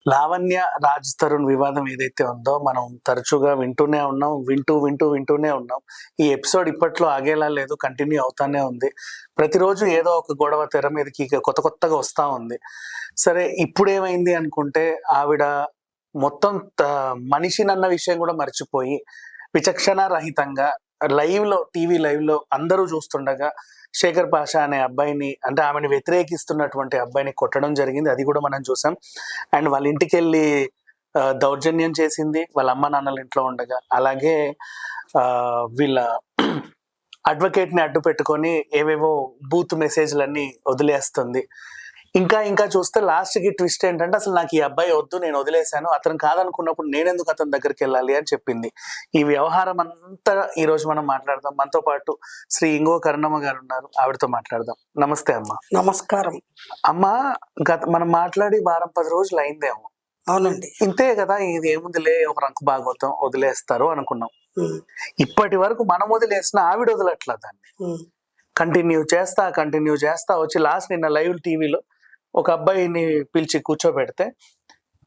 లావణ్య రాజ్ తరుణ్ వివాదం ఏదైతే ఉందో మనం తరచుగా వింటూనే ఉన్నాం, వింటూనే ఉన్నాం. ఈ ఎపిసోడ్ ఇప్పట్లో ఆగేలా లేదు, కంటిన్యూ అవుతానే ఉంది. ప్రతిరోజు ఏదో ఒక గొడవ తెర మీదకి కొత్తగా వస్తా ఉంది. సరే, ఇప్పుడేమైంది అనుకుంటే ఆవిడ మొత్తం మనిషినన్న విషయం కూడా మర్చిపోయి విచక్షణ రహితంగా టీవీ లైవ్ లో అందరూ చూస్తుండగా శేఖర్ పాషా అనే అబ్బాయిని, అంటే ఆమెను వ్యతిరేకిస్తున్నటువంటి అబ్బాయిని కొట్టడం జరిగింది. అది కూడా మనం చూసాం. అండ్ వాళ్ళ ఇంటికి వెళ్ళి దౌర్జన్యం చేసింది వాళ్ళ అమ్మ నాన్నల ఇంట్లో ఉండగా. అలాగే వీళ్ళ అడ్వకేట్ ని అడ్డు పెట్టుకొని ఏవేవో బూత్ మెసేజ్లన్నీ వదిలేస్తుంది. ఇంకా చూస్తే లాస్ట్ కి ట్విస్ట్ ఏంటంటే, అసలు నాకు ఈ అబ్బాయి వద్దు, నేను వదిలేశాను, అతను కాదనుకున్నప్పుడు నేనెందుకు అతని దగ్గరికి వెళ్ళాలి అని చెప్పింది. ఈ వ్యవహారం అంతా ఈ రోజు మనం మాట్లాడదాం. మనతో పాటు శ్రీ ఇంగో కరుణమ్మ గారు ఉన్నారు, ఆవిడతో మాట్లాడదాం. నమస్తే అమ్మ. నమస్కారం అమ్మ. మనం మాట్లాడి 10 రోజులు అయిందేమో. అవునండి. ఇంతే కదా, ఇది ఏముందిలే, ఒక రంకు భాగవతం వదిలేస్తారు అనుకున్నాం. ఇప్పటి వరకు మనం వదిలేసిన ఆవిడ వదలట్లా దాన్ని. కంటిన్యూ చేస్తా వచ్చి లాస్ట్ నిన్న లైవ్ టీవీలో ఒక అబ్బాయిని పిలిచి కూర్చోబెడితే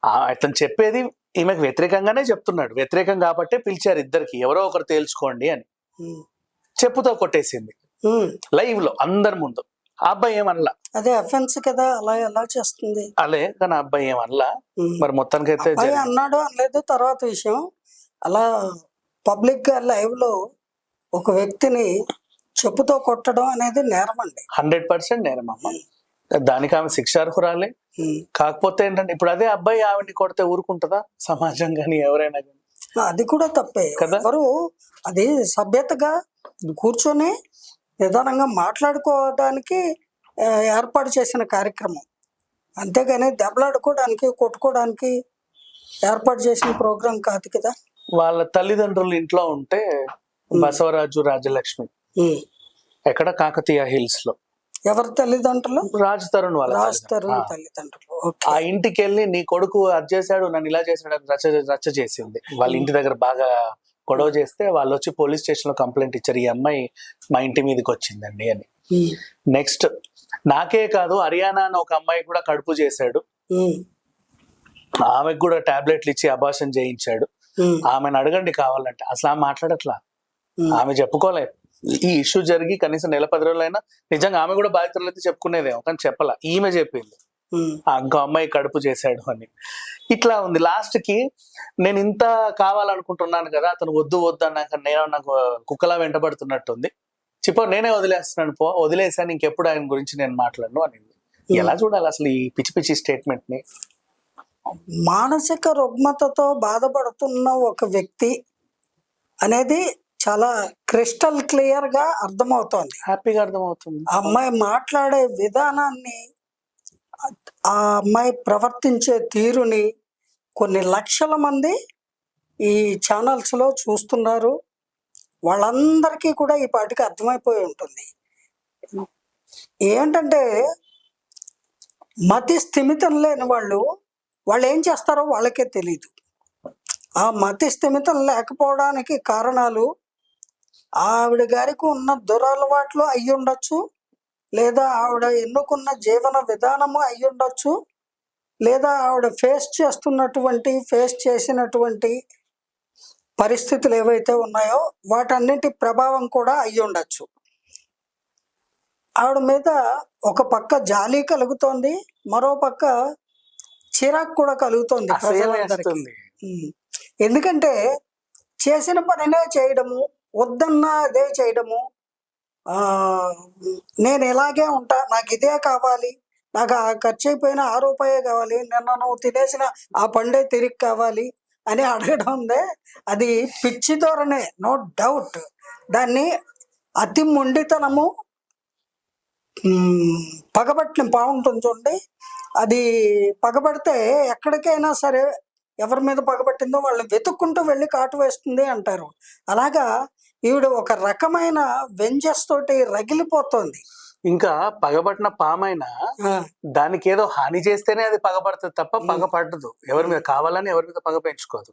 అతను చెప్పేది ఈమెకు వ్యతిరేకంగానే చెప్తున్నాడు. వ్యతిరేకం కాబట్టే పిలిచారు ఇద్దరికి, ఎవరో ఒకరు తేల్చుకోండి అని. చెప్పుతో కొట్టేసింది లైవ్ లో అందరి ముందు. ఆ అబ్బాయి ఏమనలా. అదే అఫెన్స్ కదా, అలా ఎలా చేస్తుంది అలే కానీ ఆ అబ్బాయి ఏమనలా. మరి మొత్తానికి అయితే అన్నాడు అనలేదు తర్వాత విషయం. అలా పబ్లిక్ గా లైవ్ లో ఒక వ్యక్తిని చెప్పుతో కొట్టడం అనేది నేరం అండి. 100% నేరం అమ్మ. దానికి ఆమె శిక్షార్హురాలే. కాకపోతే ఏంటంటే, ఇప్పుడు అదే అబ్బాయి ఆవిడ్ని కొడితే ఊరుకుంటుందా సమాజం కానీ ఎవరైనా కానీ? అది కూడా తప్పే కదా. ఎవరు అది సభ్యతగా కూర్చొని నిదానంగా మాట్లాడుకోవడానికి ఏర్పాటు చేసిన కార్యక్రమం, అంతేగాని దెబ్బలాడుకోవడానికి కొట్టుకోవడానికి ఏర్పాటు చేసిన ప్రోగ్రాం కాదు కదా. వాళ్ళ తల్లిదండ్రులు ఇంట్లో ఉంటే బసవరాజు రాజలక్ష్మి ఎక్కడ కాకతీయ హిల్స్ లో. ఎవరి తల్లిదండ్రులు? రాజ్ తరుణ్ వాళ్ళ తల్లిదండ్రులు. ఆ ఇంటికి వెళ్ళి నీ కొడుకు అది చేశాడు, నన్ను ఇలా చేశాడు అని రచ్చ చేసింది. వాళ్ళ ఇంటి దగ్గర బాగా గొడవ చేస్తే వాళ్ళు వచ్చి పోలీస్ స్టేషన్ లో కంప్లైంట్ ఇచ్చారు, ఈ అమ్మాయి మా ఇంటి మీదకి వచ్చిందండి అని. నెక్స్ట్, నాకే కాదు హర్యానా అని ఒక అమ్మాయి కూడా కడుపు చేశాడు, ఆమెకు కూడా టాబ్లెట్లు ఇచ్చి అబార్షన్ చేయించాడు. ఆమెను అడగండి కావాలంటే. అసలు ఆమె మాట్లాడట్లా, ఆమె చెప్పుకోలేదు. ఈ ఇష్యూ జరిగి కనీసం 10 రోజులైనా నిజంగా ఆమె కూడా బాధితులు అయితే చెప్పుకునేదేమో, కానీ చెప్పాల. ఈమె చెప్పింది ఆ అమ్మాయి కడుపు చేశాడు అని. ఇట్లా ఉంది. లాస్ట్ కి నేను ఇంత కావాలనుకుంటున్నాను కదా, అతను వద్దు అన్నాక నాకు కుక్కలా వెంటబడుతున్నట్టుంది, నేనే వదిలేస్తున్నాను, వదిలేసాను, ఇంకెప్పుడు ఆయన గురించి నేను మాట్లాడను అనింది. ఎలా చూడాలి అసలు ఈ పిచ్చి స్టేట్మెంట్ ని? మానసిక రుగ్మతతో బాధపడుతున్న ఒక వ్యక్తి అనేది చాలా క్రిస్టల్ క్లియర్ గా అర్థమవుతోంది, హ్యాపీగా అర్థమవుతుంది. ఆ అమ్మాయి మాట్లాడే విధానాన్ని, ఆ అమ్మాయి ప్రవర్తించే తీరుని కొన్ని లక్షల మంది ఈ ఛానల్స్ లో చూస్తున్నారు. వాళ్ళందరికీ కూడా ఈ పాటికి అర్థమైపోయి ఉంటుంది. ఏంటంటే, మతి స్థిమితం లేని వాళ్ళు ఏం చేస్తారో వాళ్ళకే తెలియదు. ఆ మతి స్థిమితం లేకపోవడానికి కారణాలు ఆవిడ గారికి ఉన్న దురలవాట్లు అయ్యి ఉండొచ్చు, లేదా ఆవిడ ఎన్నుకున్న జీవన విధానము అయ్యి ఉండొచ్చు, లేదా ఆవిడ ఫేస్ చేసినటువంటి పరిస్థితులు ఏవైతే ఉన్నాయో వాటన్నింటి ప్రభావం కూడా అయ్యి ఉండొచ్చు. ఆవిడ మీద ఒక పక్క జాలి కలుగుతోంది, మరో పక్క చిరాకు కూడా కలుగుతోంది ప్రజలందరికీ. ఎందుకంటే చేసిన పనినే చేయడము, వద్దన్నా అదే చేయడము, నేను ఇలాగే ఉంటా, నాకు ఇదే కావాలి, నాకు ఆ ఖర్చు అయిపోయిన ₹6 కావాలి, నిన్న నువ్వు తినేసిన ఆ పండే తిరిగి కావాలి అని అడగడం ఉందే, అది పిచ్చి ధోరణే, నో డౌట్. దాన్ని అతి మొండితనము, పగబట్టిన బాగుంటుంది చూడండి, అది పగబడితే ఎక్కడికైనా సరే ఎవరి మీద పగబట్టిందో వాళ్ళని వెతుక్కుంటూ వెళ్ళి కాటు వేస్తుంది అంటారు. అలాగా ఈవిడ ఒక రకమైన వెంజస్ తోటి రగిలిపోతుంది. ఇంకా పగబట్టిన పామైనా దానికి ఏదో హాని చేస్తేనే అది పగబడుతుంది తప్ప పగపడదు. ఎవరి మీద కావాలని ఎవరి మీద పగ పెంచుకోదు.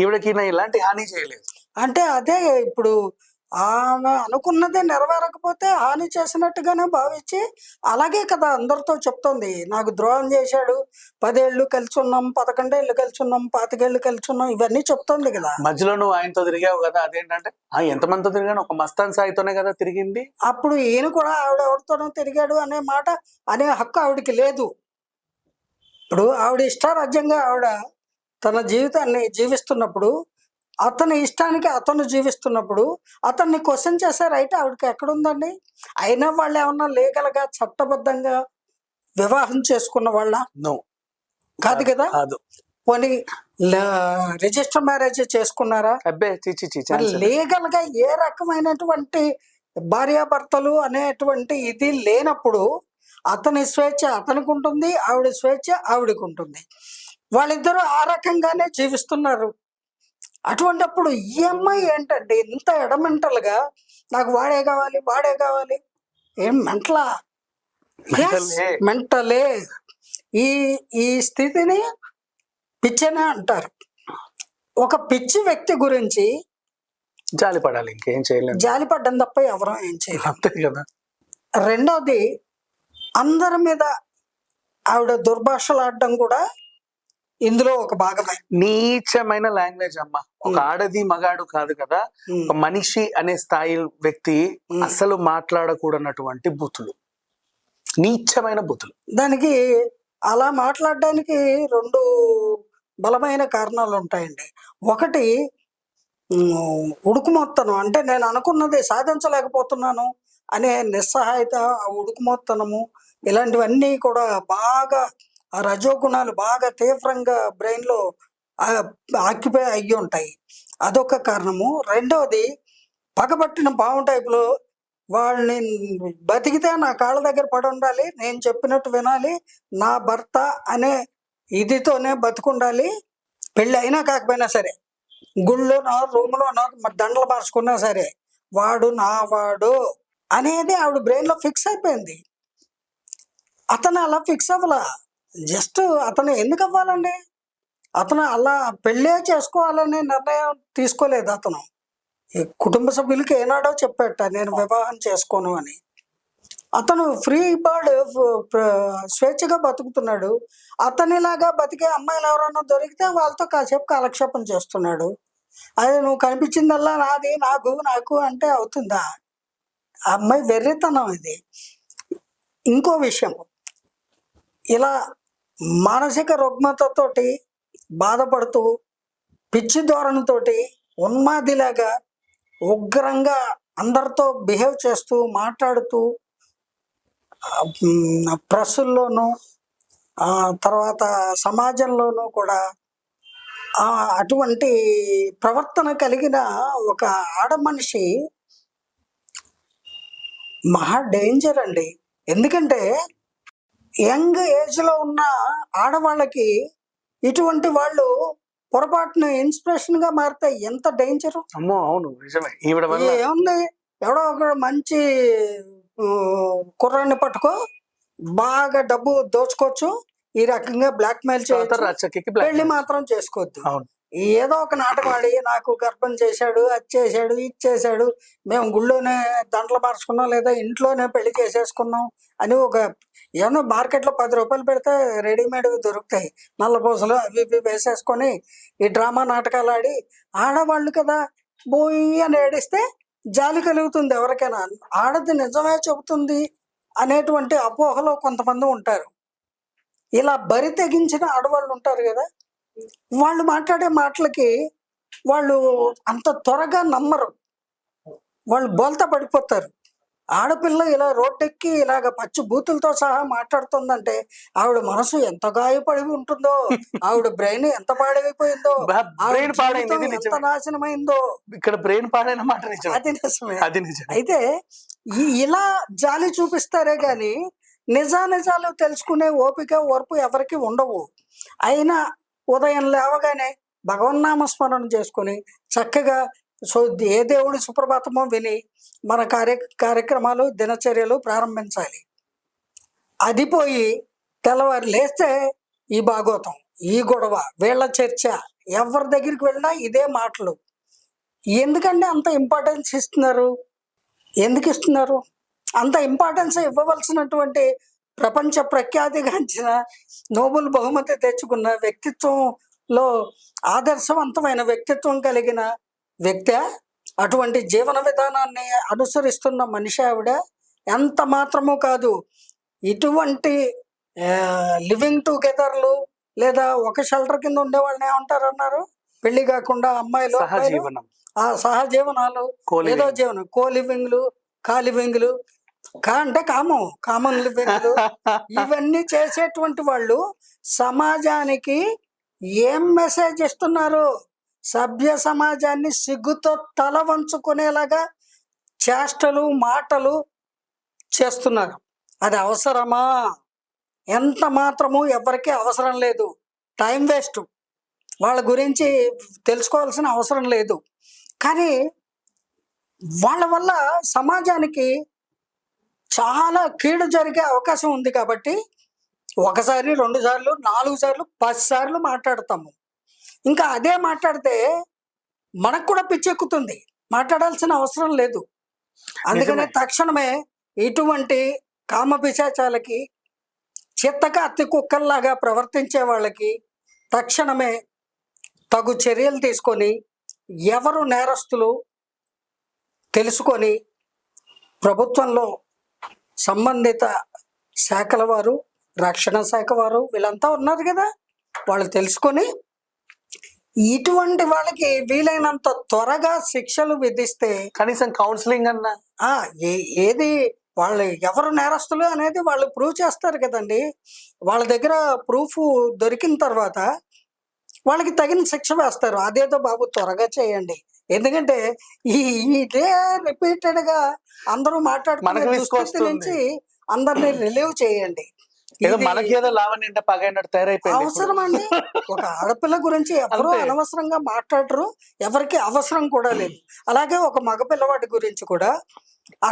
ఈవిడకి ఇలాంటి హాని చేయలేదు. అంటే అదే ఇప్పుడు ఆమె అనుకున్నదే నెరవేరకపోతే హాని చేసినట్టుగానే భావించి అలాగే కదా అందరితో చెప్తోంది. నాకు ద్రోహం చేశాడు, 10 ఏళ్ళు కలిసి ఉన్నాం, 11 ఏళ్ళు కలిసి ఉన్నాం, 25 ఏళ్ళు కలిసి ఉన్నాం, ఇవన్నీ చెప్తోంది కదా. మధ్యలో నువ్వు ఆయనతో తిరిగావు కదా, అదేంటంటే ఎంతమందితో తిరిగాను, ఒక మస్తాన్ సాయితోనే కదా తిరిగింది. అప్పుడు ఈయన కూడా ఆవిడ ఎవరితోనో తిరిగాడు అనే మాట అనే హక్కు ఆవిడకి లేదు. ఇప్పుడు ఆవిడ ఇష్టారాజ్యంగా ఆవిడ తన జీవితాన్ని జీవిస్తున్నప్పుడు, అతని ఇష్టానికి అతను జీవిస్తున్నప్పుడు అతన్ని క్వశ్చన్ చేసే రైట్ ఆవిడకి ఎక్కడుందండి? అయినా వాళ్ళు ఏమన్నా లీగల్గా చట్టబద్ధంగా వివాహం చేసుకున్న వాళ్ళ? నో, కాదు కదా. కాదు. పోనీ రిజిస్టర్ మ్యారేజ్ చేసుకున్నారా? అబ్బే చిచి మరి లీగల్ గా ఏ రకమైనటువంటి భార్యాభర్తలు అనేటువంటి ఇది లేనప్పుడు అతని స్వేచ్ఛ అతనికి ఉంటుంది, ఆవిడ స్వేచ్ఛ ఆవిడకి ఉంటుంది. వాళ్ళిద్దరూ ఆ రకంగానే జీవిస్తున్నారు. అటువంటప్పుడు ఈ అమ్మాయి ఏంటంటే ఇంత ఎడమెంటల్గా నాకు వాడే కావాలి వాడే కావాలి, ఏం మెంటలా? మెంటలే. ఈ ఈ స్థితిని పిచ్చనే అంటారు. ఒక పిచ్చి వ్యక్తి గురించి జాలి పడాలి, ఇంకేం చేయలేదు. జాలి పడ్డం తప్ప ఎవరూ ఏం చేయలేదు. అంతే కదా. రెండోది, అందరి మీద ఆవిడ దుర్భాషలాడడం కూడా ఇందులో ఒక భాగమే. నీచమైన లాంగ్వేజ్ అమ్మా. ఒక ఆడది మగాడు కాదు కదా, ఒక మనిషి అనే స్థాయి వ్యక్తి అసలు మాట్లాడకూడనటువంటి బూతులు, నీచమైన బూతులు. దానికి అలా మాట్లాడడానికి 2 బలమైన కారణాలు ఉంటాయండి. ఒకటి, ఉడుకుమొత్తనం, అంటే నేను అనుకున్నది సాధించలేకపోతున్నాను అనే నిస్సహాయత, ఆ ఉడుకుమొత్తనము, ఇలాంటివన్నీ కూడా బాగా ఆ రజోగుణాలు బాగా తీవ్రంగా బ్రెయిన్లో ఆక్యుపై అయ్యి ఉంటాయి. అదొక కారణము. రెండవది, పగబట్టిన పాము టైపులో వాళ్ళని బతికితే నా కాళ్ళ దగ్గర పడి ఉండాలి, నేను చెప్పినట్టు వినాలి, నా భర్త అనే ఇదితోనే బతుకుండాలి, పెళ్ళి అయినా కాకపోయినా సరే, గుళ్ళోనో రూమ్లోనో దండలు మార్చుకున్నా సరే వాడు నా వాడు అనేది ఆవిడ బ్రెయిన్లో ఫిక్స్ అయిపోయింది. అతను అలా ఫిక్స్ అవ్వలా. జస్ట్ అతను ఎందుకు అవ్వాలండి? అతను అలా పెళ్ళే చేసుకోవాలనే నిర్ణయం తీసుకోలేదు. అతను కుటుంబ సభ్యులకి ఏనాడో చెప్పాట నేను వివాహం చేసుకోను అని. అతను ఫ్రీ బర్డ్, స్వేచ్ఛగా బతుకుతున్నాడు. అతనిలాగా బతికే అమ్మాయిలు ఎవరైనా దొరికితే వాళ్ళతో కాసేపు కాలక్షేపం చేస్తున్నాడు. అదే నువ్వు కనిపించిందల్లా నాది, నాకు నాకు అంటే అవుతుందా? ఆ అమ్మాయి వెర్రితనం ఇది. ఇంకో విషయం, ఇలా మానసిక రుగ్మతతోటి బాధపడుతూ పిచ్చి ధోరణితోటి ఉన్మాదిలాగా ఉగ్రంగా అందరితో బిహేవ్ చేస్తూ మాట్లాడుతూ ప్రెస్సుల్లోనూ తర్వాత సమాజంలోనూ కూడా అటువంటి ప్రవర్తన కలిగిన ఒక ఆడమనిషి మహా డేంజర్ అండి. ఎందుకంటే యంగ్ ఏజ్లో ఉన్న ఆడవాళ్ళకి ఇటువంటి వాళ్ళు పొరపాటున ఇన్స్పిరేషన్గా మారితే ఎంత డేంజరు. అమ్మో, అవును, నిజమే. ఈవిడ వల్ల ఏముంది, ఎవడో ఒక మంచి కుర్రాన్ని పట్టుకో, బాగా డబ్బు దోచుకోవచ్చు, ఈ రకంగా బ్లాక్మెయిల్ చేయొచ్చు, పెళ్లి మాత్రం చేసుకోవద్దు. ఏదో ఒక నాటకం ఆడి నాకు గర్భం చేశాడు, అది చేశాడు, ఇది చేశాడు, మేము గుళ్ళోనే దండలు మార్చుకున్నాం లేదా ఇంట్లోనే పెళ్లి చేసేసుకున్నాం అని ఒక ఏమన్నా మార్కెట్లో 10 రూపాయలు పెడితే రెడీమేడ్ దొరుకుతాయి, నల్లపూసలు అవి ఇవి వేసేసుకొని ఈ డ్రామా నాటకాలు ఆడి ఆడవాళ్ళు కదా బోయి అని ఏడిస్తే జాలి కలుగుతుంది ఎవరికైనా. ఆడది నిజమే చెబుతుంది అనేటువంటి అపోహలో కొంతమంది ఉంటారు. ఇలా బరి తెగించిన ఆడవాళ్ళు ఉంటారు కదా, వాళ్ళు మాట్లాడే మాటలకి వాళ్ళు అంత త్వరగా నమ్మరు, వాళ్ళు బోల్తా పడిపోతారు. ఆడపిల్ల ఇలా రోడ్డెక్కి ఇలాగ పచ్చి బూతులతో సహా మాట్లాడుతుందంటే ఆవిడ మనసు ఎంత గాయపడి ఉంటుందో, ఆవిడ బ్రెయిన్ ఎంత పాడైపోయిందో, ఎంత నాశనమైందో. ఇక్కడ బ్రెయిన్ పాడైన మాట అది నిజమే. అయితే ఇలా జాలి చూపిస్తారే గాని నిజానిజాలు తెలుసుకునే ఓపిక ఓర్పు ఎవరికి ఉండవు. అయినా ఉదయం లేవగానే భగవన్నామస్మరణ చేసుకుని చక్కగా ఏ దేవుడి సుప్రభాతమో విని మన కార్యక్రమాలు దినచర్యలు ప్రారంభించాలి. అది పోయి తెల్లవారు లేస్తే ఈ భాగవతం, ఈ గొడవ, వీళ్ళ చర్చ, ఎవరి దగ్గరికి వెళ్ళినా ఇదే మాటలు. ఎందుకంటే అంత ఇంపార్టెన్స్ ఇస్తున్నారు? ఎందుకు ఇస్తున్నారు? అంత ఇంపార్టెన్స్ ఇవ్వవలసినటువంటి ప్రపంచ ప్రఖ్యాతిగాంచిన నోబెల్ బహుమతి తెచ్చుకున్న వ్యక్తిత్వంలో ఆదర్శవంతమైన వ్యక్తిత్వం కలిగిన వ్యక్తి, అటువంటి జీవన విధానాన్ని అనుసరిస్తున్న మనిషి ఆవిడ. ఎంత మాత్రము కాదు, ఇటువంటి లివింగ్ టుగెదర్లు లేదా ఒక షెల్టర్ కింద ఉండే వాళ్ళని ఏమంటారు అన్నారు? పెళ్లి కాకుండా అమ్మాయిలు అబ్బాయిలు సహజీవనం, ఆ సహజీవనాలు, ఏదో జీవనం, కో లివింగ్లు, కా లివింగ్లు, కా అంటే కామన్ లివింగ్లు, ఇవన్నీ చేసేటువంటి వాళ్ళు సమాజానికి ఏం మెసేజ్ ఇస్తున్నారు? సభ్య సమాజాన్ని సిగ్గుతో తల వంచుకునేలాగా చేష్టలు మాటలు చేస్తున్నారు. అది అవసరమా? ఎంత మాత్రము ఎవరికి అవసరం లేదు. టైం వేస్ట్, వాళ్ళ గురించి తెలుసుకోవాల్సిన అవసరం లేదు. కానీ వాళ్ళ వల్ల సమాజానికి చాలా కీడు జరిగే అవకాశం ఉంది. కాబట్టి ఒకసారి, 2 సార్లు, 4 సార్లు, 10 సార్లు మాట్లాడతాము. ఇంకా అదే మాట్లాడితే మనకు కూడా పిచ్చెక్కుతుంది, మాట్లాడాల్సిన అవసరం లేదు. అందుకనే నిజమే. తక్షణమే ఇటువంటి కామ పిశాచాలకి, చిత్తక అత్తి కుక్కల్లాగా ప్రవర్తించే వాళ్ళకి తక్షణమే తగు చర్యలు తీసుకొని, ఎవరు నేరస్తులు తెలుసుకొని, ప్రభుత్వంలో సంబంధిత శాఖల వారు, రక్షణ శాఖ వారు, వీళ్ళంతా ఉన్నారు కదా, వాళ్ళు తెలుసుకొని ఇటువంటి వాళ్ళకి వీలైనంత త్వరగా శిక్షలు విధిస్తే కనీసం కౌన్సిలింగ్ అన్న ఆ ఏది వాళ్ళు ఎవరు నేరస్తులు అనేది వాళ్ళు ప్రూవ్ చేస్తారు కదండి. వాళ్ళ దగ్గర ప్రూఫ్ దొరికిన తర్వాత వాళ్ళకి తగిన శిక్ష వేస్తారు. అదేదో బాబు త్వరగా చేయండి. ఎందుకంటే ఈ ఇదే రిపీటెడ్ గా అందరూ మాట్లాడుకునే మనకు దుస్థితి విసుగొస్తుంది. నుంచి అందరినీ రిలీవ్ చేయండి. ఏదో ఇది మనకేదో లావణ్యంటే పగైనట్టు తయారైపోయింది ఇప్పుడు. అవసరం అండి. ఒక ఆడపిల్ల గురించి ఎవరు అంతే. అనవసరంగా మాట్లాడరు, ఎవరికి అవసరం కూడా లేదు. అలాగే ఒక మగపిల్లవాడి గురించి కూడా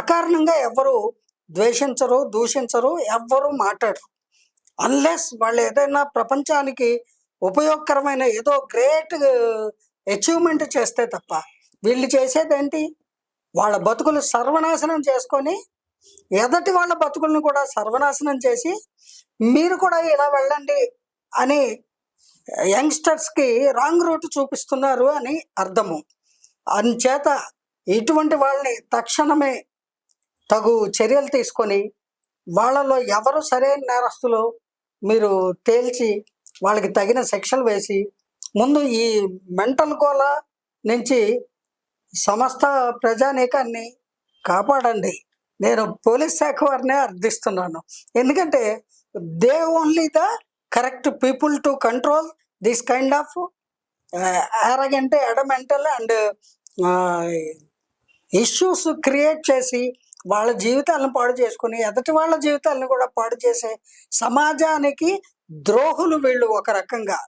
అకారణంగా ఎవరు ద్వేషించరు, దూషించరు, ఎవ్వరు మాట్లాడరు. అన్లెస్ వాళ్ళు ఏదైనా ప్రపంచానికి ఉపయోగకరమైన ఏదో గ్రేట్ అచీవ్మెంట్ చేస్తే తప్ప వీళ్ళు చేసేదేంటి? వాళ్ళ బతుకులు సర్వనాశనం చేసుకొని ఎదటి వాళ్ళ బతుకులను కూడా సర్వనాశనం చేసి మీరు కూడా ఇలా వెళ్ళండి అని యంగ్స్టర్స్కి రాంగ్ రూట్ చూపిస్తున్నారు అని అర్థము. అందుచేత ఇటువంటి వాళ్ళని తక్షణమే తగు చర్యలు తీసుకొని వాళ్ళలో ఎవరు సరైన నేరస్తులో మీరు తేల్చి వాళ్ళకి తగిన శిక్షలు వేసి ముందు ఈ మెంటల్ గోల నుంచి సమస్త ప్రజానీకాన్ని కాపాడండి. నేను పోలీస్ శాఖ వారినే అర్థిస్తున్నాను. ఎందుకంటే they only the correct people to control this kind of arrogant, adamant and issues create చేసి వాళ్ళ జీవితాలను పాడు చేసుకుని ఎదటి వాళ్ళ జీవితాలను కూడా పాడు చేసే సమాజానికి ద్రోహులు వీళ్ళు ఒక రకంగా.